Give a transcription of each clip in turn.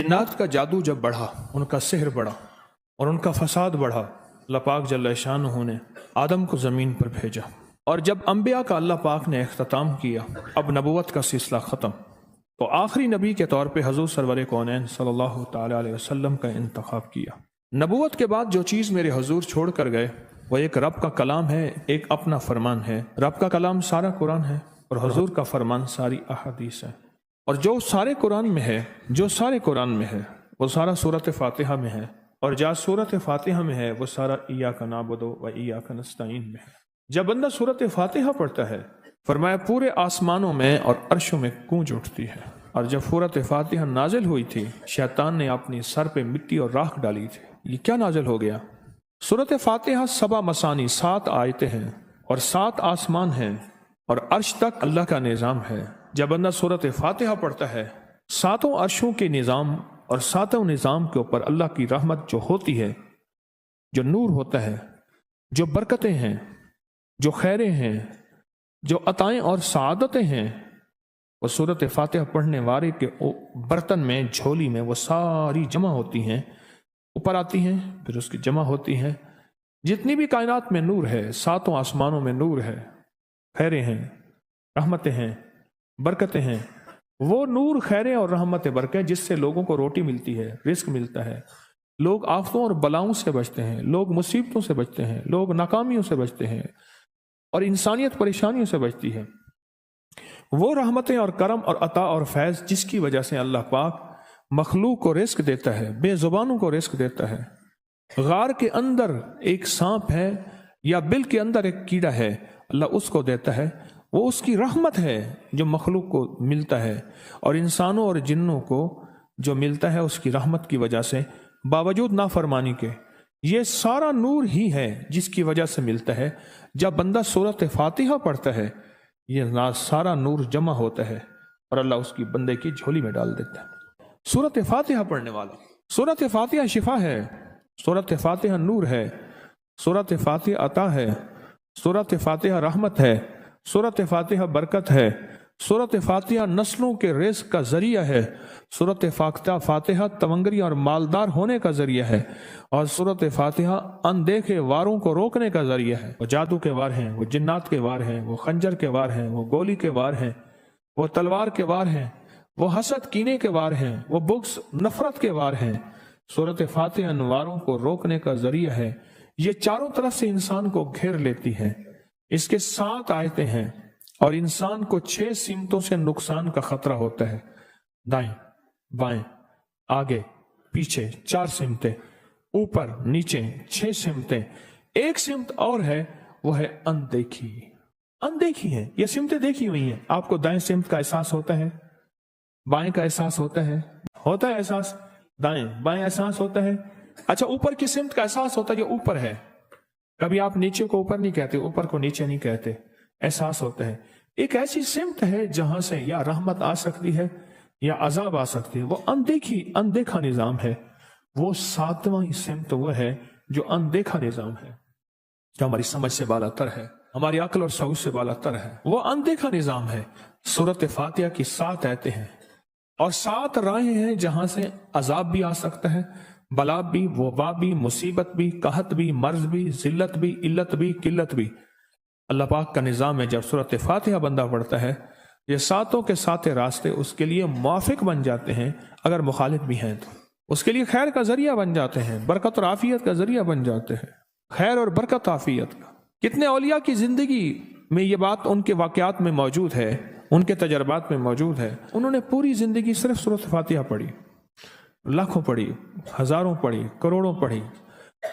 جنات کا جادو جب بڑھا، ان کا سحر بڑھا اور ان کا فساد بڑھا، اللہ پاک جل شانہ نے آدم کو زمین پر بھیجا، اور جب انبیاء کا اللہ پاک نے اختتام کیا، اب نبوت کا سلسلہ ختم، تو آخری نبی کے طور پہ حضور سرور کونین صلی اللہ تعالی علیہ وسلم کا انتخاب کیا۔ نبوت کے بعد جو چیز میرے حضور چھوڑ کر گئے وہ ایک رب کا کلام ہے، ایک اپنا فرمان ہے۔ رب کا کلام سارا قرآن ہے اور حضور کا فرمان ساری احادیث ہے، اور جو سارے قرآن میں ہے وہ سارا سورۃ فاتحہ میں ہے، اور جو سورۃ فاتحہ میں ہے وہ سارا ایاک نعبد و ایاک نستعین میں ہے۔ جب بندہ سورۃ فاتحہ پڑھتا ہے، فرمایا پورے آسمانوں میں اور عرشوں میں گونج اٹھتی ہے۔ اور جب سورۃ فاتحہ نازل ہوئی تھی، شیطان نے اپنی سر پہ مٹی اور راکھ ڈالی تھی۔ یہ کیا نازل ہو گیا؟ سورۃ فاتحہ 7 مسانی 7 آیتیں ہیں اور 7 آسمان ہیں اور عرش تک اللہ کا نظام ہے۔ جب بندہ سورۃ فاتحہ پڑھتا ہے، 7 عرشوں کے نظام اور 7 نظام کے اوپر اللہ کی رحمت جو ہوتی ہے، جو نور ہوتا ہے، جو برکتیں ہیں، جو خیریں ہیں، جو عطائیں اور سعادتیں ہیں، وہ سورۃ فاتحہ پڑھنے والے کے برتن میں، جھولی میں وہ ساری جمع ہوتی ہیں، اوپر آتی ہیں، پھر اس کی جمع ہوتی ہیں۔ جتنی بھی کائنات میں نور ہے، 7 آسمانوں میں نور ہے، خیریں ہیں، رحمتیں ہیں، برکتیں ہیں، وہ نور، خیریں اور رحمت برکت جس سے لوگوں کو روٹی ملتی ہے، رزق ملتا ہے، لوگ آفتوں اور بلاؤں سے بچتے ہیں، لوگ مصیبتوں سے بچتے ہیں، لوگ ناکامیوں سے بچتے ہیں اور انسانیت پریشانیوں سے بچتی ہے۔ وہ رحمتیں اور کرم اور عطا اور فیض جس کی وجہ سے اللہ پاک مخلوق کو رزق دیتا ہے، بے زبانوں کو رزق دیتا ہے۔ غار کے اندر ایک سانپ ہے یا بل کے اندر ایک کیڑا ہے، اللہ اس کو دیتا ہے، وہ اس کی رحمت ہے جو مخلوق کو ملتا ہے، اور انسانوں اور جنوں کو جو ملتا ہے اس کی رحمت کی وجہ سے، باوجود نافرمانی کے۔ یہ سارا نور ہی ہے جس کی وجہ سے ملتا ہے۔ جب بندہ سورۃ فاتحہ پڑھتا ہے، یہ سارا نور جمع ہوتا ہے اور اللہ اس کی بندے کی جھولی میں ڈال دیتا ہے۔ سورۃ فاتحہ پڑھنے والا، سورۃ فاتحہ شفا ہے، سورۃ فاتحہ نور ہے، سورۃ فاتحہ عطا ہے، سورۃ فاتحہ رحمت ہے، سورۃ فاتحہ برکت ہے، سورۃ فاتحہ نسلوں کے رزق کا ذریعہ ہے، سورۃ فاتحہ تونگری اور مالدار ہونے کا ذریعہ ہے، اور سورۃ فاتحہ اندیکھے واروں کو روکنے کا ذریعہ ہے۔ وہ جادو کے وار ہیں، وہ جنات کے وار ہیں، وہ خنجر کے وار ہیں، وہ گولی کے وار ہیں، وہ تلوار کے وار ہیں، وہ حسد کینے کے وار ہیں، وہ بغض نفرت کے وار ہیں۔ سورۃ فاتحہ ان واروں کو روکنے کا ذریعہ ہے۔ یہ چاروں طرف سے انسان کو گھیر لیتی ہے۔ اس کے 7 آیتیں ہیں اور انسان کو 6 سمتوں سے نقصان کا خطرہ ہوتا ہے، دائیں بائیں آگے پیچھے، 4 سمتیں، اوپر نیچے 6 سمتیں۔ ایک سمت اور ہے، وہ ہے اندیکھی۔ اندیکھی ہے، یہ سمتیں دیکھی ہوئی ہیں۔ آپ کو دائیں سمت کا احساس ہوتا ہے، بائیں کا احساس ہوتا ہے احساس، دائیں بائیں احساس ہوتا ہے۔ اچھا، اوپر کی سمت کا احساس ہوتا ہے جو اوپر ہے۔ کبھی آپ نیچے کو اوپر نہیں کہتے، اوپر کو نیچے نہیں کہتے، احساس ہوتا ہے۔ ایک ایسی سمت ہے جہاں سے یا رحمت آ سکتی ہے یا عذاب آ سکتی ہے، وہ اندیکھا نظام ہے۔ وہ 7واں سمت وہ ہے جو اندیکھا نظام ہے، جو ہماری سمجھ سے بالا تر ہے، ہماری عقل اور شعور سے بالا تر ہے، وہ اندیکھا نظام ہے۔ سورۃ فاتحہ کی 7 آیتیں ہیں اور 7 راہیں ہیں جہاں سے عذاب بھی آ سکتا ہے، بلا بھی، وبا بھی، مصیبت بھی، قحط بھی، مرض بھی، ذلت بھی، علت بھی، قلت بھی۔ اللہ پاک کا نظام ہے۔ جب سورۃ فاتحہ بندہ پڑھتا ہے، یہ 7 کے 7 راستے اس کے لیے موافق بن جاتے ہیں، اگر مخالف بھی ہیں تو اس کے لیے خیر کا ذریعہ بن جاتے ہیں، برکت اور عافیت کا ذریعہ بن جاتے ہیں، خیر اور برکت عافیت کا۔ کتنے اولیاء کی زندگی میں یہ بات ان کے واقعات میں موجود ہے، ان کے تجربات میں موجود ہے۔ انہوں نے پوری زندگی صرف سورۃ فاتحہ پڑھی، لاکھوں پڑھی، ہزاروں پڑھی، کروڑوں پڑھی،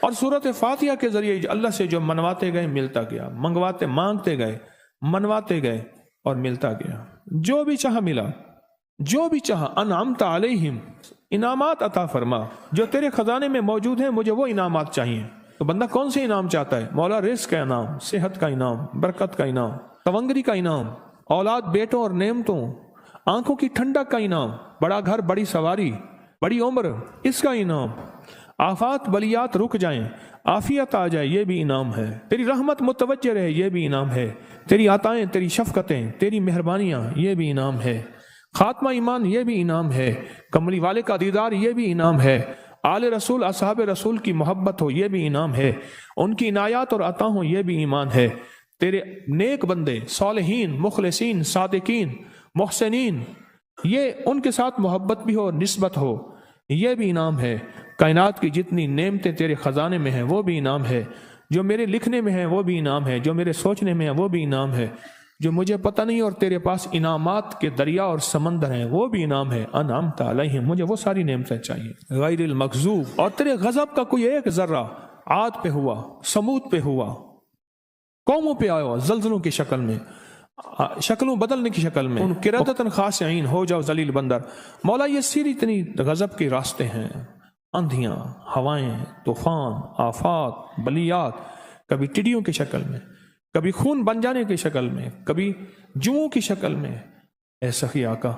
اور سورۃ فاتحہ کے ذریعے اللہ سے جو منواتے گئے ملتا گیا، مانگتے گئے منواتے گئے اور ملتا گیا۔ جو بھی چاہا ملا، جو بھی چاہا۔ انعمت علیہم، انعامات عطا فرما، جو تیرے خزانے میں موجود ہیں مجھے وہ انعامات چاہیے۔ تو بندہ کون سے انعام چاہتا ہے؟ مولا رزق کا انعام، صحت کا انعام، برکت کا انعام، تونگری کا انعام، اولاد بیٹوں اور نعمتوں، آنکھوں کی ٹھنڈک کا انعام، بڑا گھر، بڑی سواری، بڑی عمر، اس کا انعام، آفات بلیات رک جائیں، عافیت آ جائے، یہ بھی انعام ہے، تیری رحمت متوجہ رہے، یہ بھی انعام ہے، تیری عطائیں، تیری شفقتیں، تیری مہربانیاں، یہ بھی انعام ہے۔ خاتمہ ایمان یہ بھی انعام ہے، کملی والے کا دیدار یہ بھی انعام ہے، آل رسول اصحاب رسول کی محبت ہو یہ بھی انعام ہے، ان کی عنایات اور عطا ہوں یہ بھی ایمان ہے، تیرے نیک بندے صالحین مخلصین صادقین محسنین یہ ان کے ساتھ محبت بھی ہو نسبت ہو یہ بھی انعام ہے، کائنات کی جتنی نعمتیں تیرے خزانے میں ہیں وہ بھی انعام ہے، جو میرے لکھنے میں ہیں وہ بھی انعام ہے، جو میرے سوچنے میں ہیں وہ بھی انعام ہے، جو مجھے پتہ نہیں اور تیرے پاس انعامات کے دریا اور سمندر ہیں وہ بھی انعام ہے، انعمت علیہم مجھے وہ ساری نعمتیں چاہیے غیر المغضوب، اور تیرے غضب کا کوئی ایک ذرہ عاد پہ ہوا، سمود پہ ہوا، قوموں پہ آیا زلزلوں کی شکل میں، شکلوں بدلنے کی شکل میں، ان قردۃ خاشعین ہو جاؤ ذلیل بندر۔ مولا یہ سیری اتنی غضب کے راستے ہیں، اندھیاں، ہوائیں، طوفان، آفات، بلیات، کبھی ٹڈیوں کی شکل میں، کبھی خون بن جانے کی شکل میں، کبھی جوؤں کی شکل میں، اے سخی آقا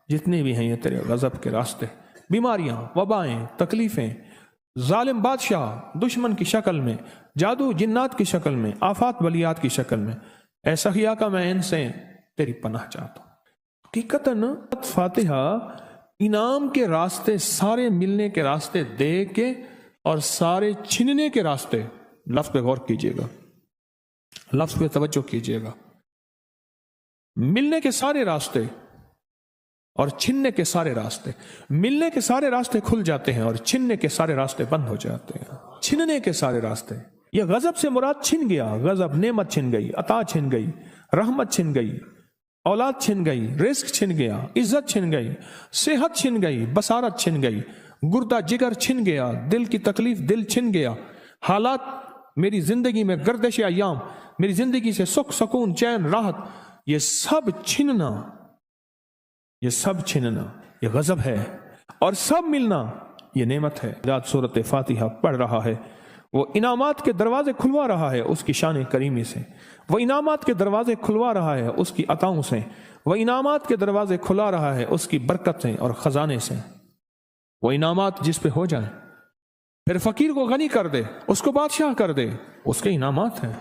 جتنے بھی ہیں یہ تیرے غضب کے راستے، بیماریاں، وبائیں، تکلیفیں، ظالم بادشاہ دشمن کی شکل میں، جادو جنات کی شکل میں، آفات بلیات کی شکل میں، اے سخی آقا میں ان سے تیری پناہ چاہتا ہوں۔ حقیقتاً فاتحہ انعام کے راستے سارے ملنے کے راستے دے کے اور سارے چھننے کے راستے، لفظ پہ غور کیجئے گا، لفظ پہ توجہ کیجئے گا، ملنے کے سارے راستے اور چھننے کے سارے راستے، ملنے کے سارے راستے کھل جاتے ہیں اور چھننے کے سارے راستے بند ہو جاتے ہیں۔ چھننے کے سارے راستے، یہ غضب سے مراد چھن گیا، غضب نعمت چھن گئی، عطا چھن گئی، رحمت چھن گئی، اولاد چھن گئی، رزق چھن گیا، عزت چھن گئی، صحت چھن گئی، بصارت چھن گئی، گردہ جگر چھن گیا، دل کی تکلیف دل چھن گیا، حالات میری زندگی میں گردش ایام، میری زندگی سے سکھ سکون چین راحت، یہ سب چھننا، یہ سب چھننا یہ غضب ہے، اور سب ملنا یہ نعمت ہے۔ ذات سورۃ فاتحہ پڑھ رہا ہے وہ انعامات کے دروازے کھلوا رہا ہے اس کی شان کریمی سے، وہ انعامات کے دروازے کھلوا رہا ہے اس کی عطاؤں سے، وہ انعامات کے دروازے کھلا رہا ہے اس کی برکت سے اور خزانے سے۔ وہ انعامات جس پہ ہو جائیں، پھر فقیر کو غنی کر دے، اس کو بادشاہ کر دے، اس کے انعامات ہیں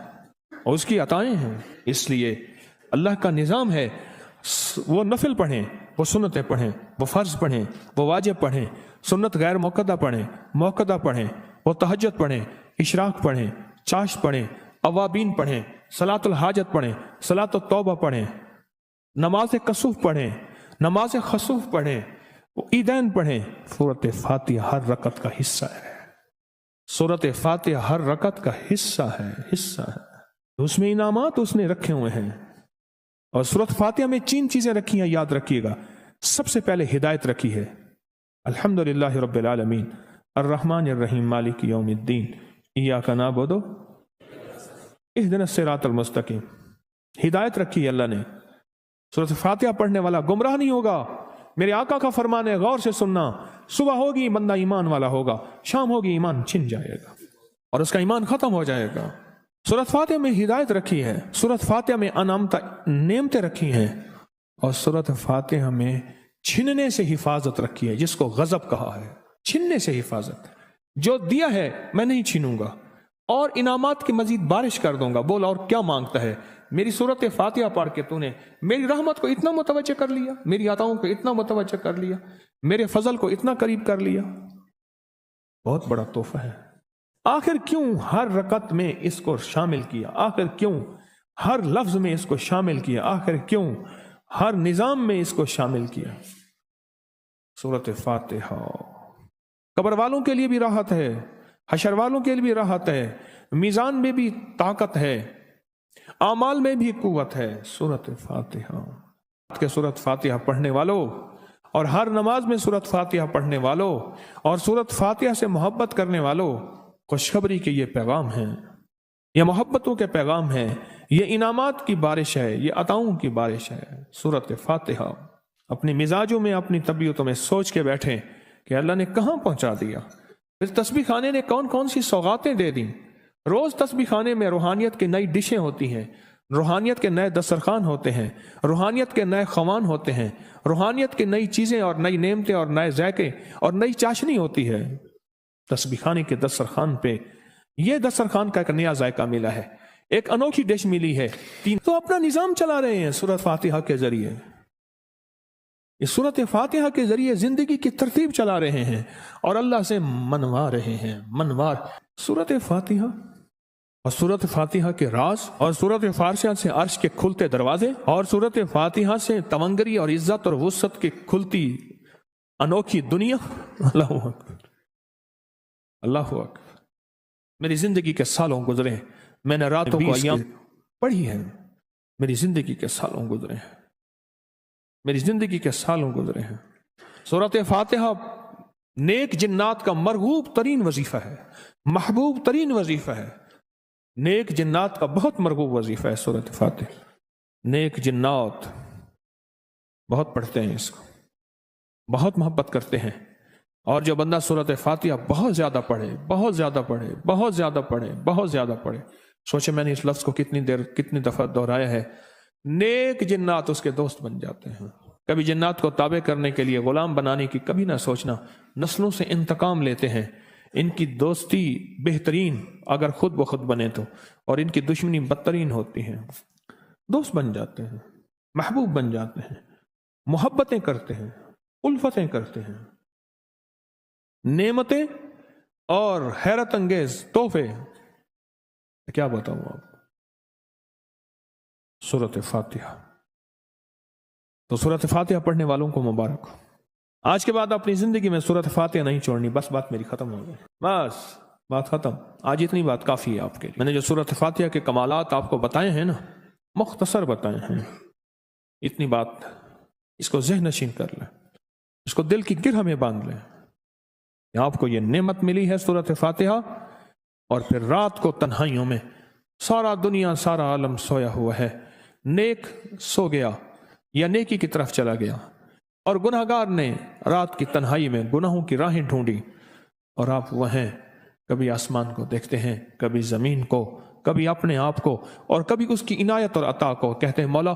اور اس کی عطائیں ہیں۔ اس لیے اللہ کا نظام ہے، وہ نفل پڑھیں، وہ سنتیں پڑھیں، وہ فرض پڑھیں، وہ واجب پڑھیں، سنت غیر موقدہ پڑھیں، موقدہ پڑھیں، وہ تہجد پڑھیں، اشراق پڑھیں، چاشت پڑھیں، اوابین پڑھیں، صلاۃ الحاجت پڑھیں، صلاۃ التوبہ پڑھیں، نماز کسوف پڑھیں، نماز خسوف پڑھیں، عیدین پڑھیں۔ سورۃ فاتحہ ہر رکعت کا حصہ ہے، سورۃ فاتحہ ہر رکعت کا حصہ ہے، حصہ ہے، اس میں انعامات اس نے رکھے ہوئے ہیں۔ اور سورۃ فاتحہ میں 3 چیزیں رکھی ہیں، یاد رکھیے گا۔ سب سے پہلے ہدایت رکھی ہے، الحمدللہ رب العالمین الرحمن الرحیم مالک یوم الدین ایاک نعبد اہدنا الصراط المستقیم، ہدایت رکھی ہے اللہ نے۔ سورۃ فاتحہ پڑھنے والا گمراہ نہیں ہوگا، میرے آقا کا فرمان ہے غور سے سننا، صبح ہوگی بندہ ایمان والا ہوگا، شام ہوگی ایمان چھن جائے گا اور اس کا ایمان ختم ہو جائے گا۔ سورۃ فاتحہ میں ہدایت رکھی ہے، سورۃ فاتحہ میں نعمتیں رکھی ہیں، اور سورۃ فاتحہ میں چھننے سے حفاظت رکھی ہے، جس کو غضب کہا ہے، چھننے سے حفاظت۔ جو دیا ہے میں نہیں چھینوں گا اور انعامات کی مزید بارش کر دوں گا۔ بول اور کیا مانگتا ہے؟ میری سورۃ فاتحہ پڑھ کے تو نے میری رحمت کو اتنا متوجہ کر لیا، میری عطاؤں کو اتنا متوجہ کر لیا، میرے فضل کو اتنا قریب کر لیا، بہت بڑا تحفہ ہے۔ آخر کیوں ہر رکعت میں اس کو شامل کیا؟ آخر کیوں ہر لفظ میں اس کو شامل کیا؟ آخر کیوں ہر نظام میں اس کو شامل کیا؟ سورۃ فاتحہ قبر والوں کے لیے بھی راحت ہے، حشر والوں کے لیے بھی راحت ہے، میزان میں بھی طاقت ہے، اعمال میں بھی قوت ہے۔ سورۃ فاتحہ کہ سورۃ فاتحہ پڑھنے والوں اور ہر نماز میں سورۃ فاتحہ پڑھنے والوں اور سورۃ فاتحہ سے محبت کرنے والوں، خوشخبری کے یہ پیغام ہیں، یہ محبتوں کے پیغام ہیں، یہ انعامات کی بارش ہے، یہ عطاؤں کی بارش ہے۔ سورۃ فاتحہ اپنی مزاجوں میں، اپنی طبیعتوں میں سوچ کے بیٹھیں کہ اللہ نے کہاں پہنچا دیا، پھر تسبیح خانے نے کون کون سی سوغاتیں دے دیں۔ روز تسبیح خانے میں روحانیت کی نئی ڈشیں ہوتی ہیں، روحانیت کے نئے دسترخوان ہوتے ہیں، روحانیت کے نئے خوان ہوتے ہیں، روحانیت کی نئی چیزیں اور نئی نعمتیں اور نئے ذائقے اور نئی چاشنی ہوتی ہے۔ تسبیح خانے کے دسترخوان پہ یہ دسترخوان کا ایک نیا ذائقہ ملا ہے، ایک انوکھی ڈش ملی ہے۔ تو اپنا نظام چلا رہے ہیں سورۃ فاتحہ کے ذریعے۔ اس صورت فاتحہ کے ذریعے زندگی کی ترتیب چلا رہے ہیں اور اللہ سے منوا رہے ہیں. منوار صورت فاتحہ اور صورت فاتحہ کے راز اور صورت فاتحہ سے عرش کے کھلتے دروازے اور صورت فاتحہ سے تونگری اور عزت اور وسعت کی کھلتی انوکھی دنیا. اللہ اکبر، اللہ اکبر. میری زندگی کے سالوں گزرے، میں نے راتوں کو ایام پڑھی ہے. میری زندگی کے سالوں گزرے ہیں، میری زندگی کے سالوں گزرے ہیں. سورۃ فاتحہ نیک جنات کا مرغوب ترین وظیفہ ہے، محبوب ترین وظیفہ ہے. نیک جنات کا بہت مرغوب وظیفہ ہے سورۃ فاتحہ. نیک جنات بہت پڑھتے ہیں اس کو، بہت محبت کرتے ہیں. اور جو بندہ سورۃ فاتحہ بہت زیادہ پڑھے، بہت زیادہ پڑھے، بہت زیادہ پڑھے، بہت زیادہ پڑھے، سوچے میں نے اس لفظ کو کتنی دفعہ دہرایا ہے، نیک جنات اس کے دوست بن جاتے ہیں. کبھی جنات کو تابع کرنے کے لیے غلام بنانے کی کبھی نہ سوچنا. نسلوں سے انتقام لیتے ہیں. ان کی دوستی بہترین اگر خود بخود بنے تو، اور ان کی دشمنی بدترین ہوتی ہے. دوست بن جاتے ہیں، محبوب بن جاتے ہیں، محبتیں کرتے ہیں، الفتیں کرتے ہیں. نعمتیں اور حیرت انگیز تحفے کیا بتاؤں آپ. سورۃ فاتحہ، تو سورۃ فاتحہ پڑھنے والوں کو مبارک ہو. آج کے بعد اپنی زندگی میں سورۃ فاتحہ نہیں چھوڑنی. بس بات میری ختم ہو گئی، بس بات ختم. آج اتنی بات کافی ہے آپ کے لیے. میں نے جو سورۃ فاتحہ کے کمالات آپ کو بتائے ہیں نا، مختصر بتائے ہیں، اتنی بات اس کو ذہن نشین کر لیں، اس کو دل کی گرہ میں باندھ لیں کہ آپ کو یہ نعمت ملی ہے سورۃ فاتحہ. اور پھر رات کو تنہائیوں میں سارا دنیا سارا عالم سویا ہوا ہے، نیک سو گیا یا نیکی کی طرف چلا گیا، اور گناہگار نے رات کی تنہائی میں گناہوں کی راہیں ڈھونڈی، اور آپ وہ ہیں کبھی آسمان کو دیکھتے ہیں، کبھی زمین کو، کبھی اپنے آپ کو، اور کبھی اس کی عنایت اور عطا کو. کہتے ہیں مولا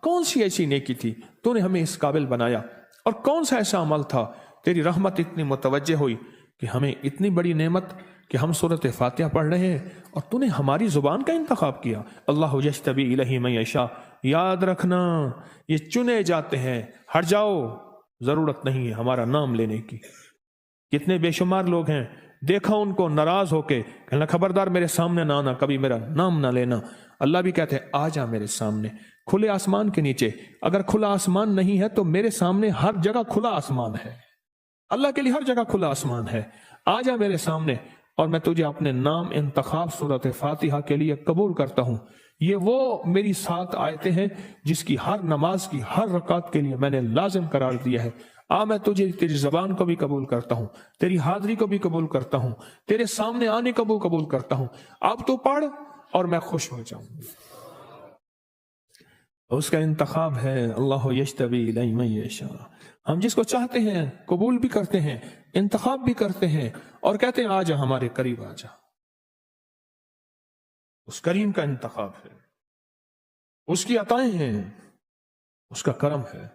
کون سی ایسی نیکی تھی تو نے ہمیں اس قابل بنایا، اور کون سا ایسا عمل تھا تیری رحمت اتنی متوجہ ہوئی کہ ہمیں اتنی بڑی نعمت کہ ہم سورۃ فاتحہ پڑھ رہے ہیں اور تو نے ہماری زبان کا انتخاب کیا. اللہ یجتبی الیہ من یشاء. یاد رکھنا یہ چنے جاتے ہیں، ہٹ جاؤ، ضرورت نہیں ہے ہمارا نام لینے کی. کتنے بے شمار لوگ ہیں، دیکھا ان کو ناراض ہو کے کہنا خبردار میرے سامنے نہ آنا، کبھی میرا نام نہ لینا. اللہ بھی کہتے ہیں آ جا میرے سامنے، کھلے آسمان کے نیچے. اگر کھلا آسمان نہیں ہے تو میرے سامنے ہر جگہ کھلا آسمان ہے. اللہ کے لیے ہر جگہ کھلا آسمان ہے. آ جا میرے سامنے اور میں تجھے اپنے نام انتخاب سورۃ فاتحہ کے لیے قبول کرتا ہوں. یہ وہ میری 7 آیتیں ہیں جس کی ہر نماز کی ہر رکعت کے لیے میں نے لازم قرار دیا ہے. میں تجھے تیری زبان کو بھی قبول کرتا ہوں، تیری حاضری کو بھی قبول کرتا ہوں، تیرے سامنے آنے کو بھی قبول کرتا ہوں. اب تو پڑھ اور میں خوش ہو جاؤں. اس کا انتخاب ہے اللہ یجتبی الیہ من یشاء. ہم جس کو چاہتے ہیں قبول بھی کرتے ہیں، انتخاب بھی کرتے ہیں، اور کہتے ہیں آ جا ہمارے قریب آ جا. اس کریم کا انتخاب ہے، اس کی عطائیں ہیں، اس کا کرم ہے.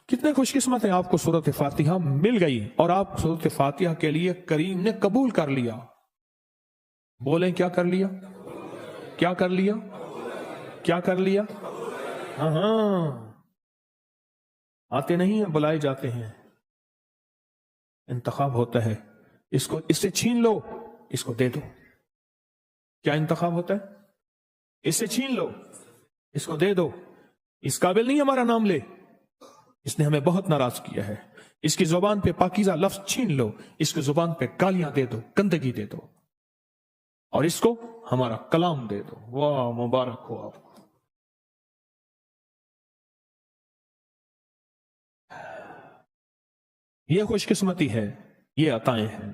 کتنے خوش قسمت ہیں آپ کو سورۃ فاتحہ مل گئی اور آپ سورۃ فاتحہ کے لیے کریم نے قبول کر لیا. بولیں کیا کر لیا؟ کیا کر لیا؟ کیا کر لیا؟ ہاں آتے نہیں ہیں، بلائے جاتے ہیں. انتخاب ہوتا ہے، اس سے چھین لو، اس کو دے دو. کیا انتخاب ہوتا ہے؟ اس سے چھین لو، اس کو دے دو. اس قابل نہیں ہمارا نام لے، اس نے ہمیں بہت ناراض کیا ہے. اس کی زبان پہ پاکیزہ لفظ چھین لو، اس کی زبان پہ گالیاں دے دو، گندگی دے دو، اور اس کو ہمارا کلام دے دو. واہ مبارک ہو آپ کو. یہ خوش قسمتی ہے، یہ عطائیں ہیں.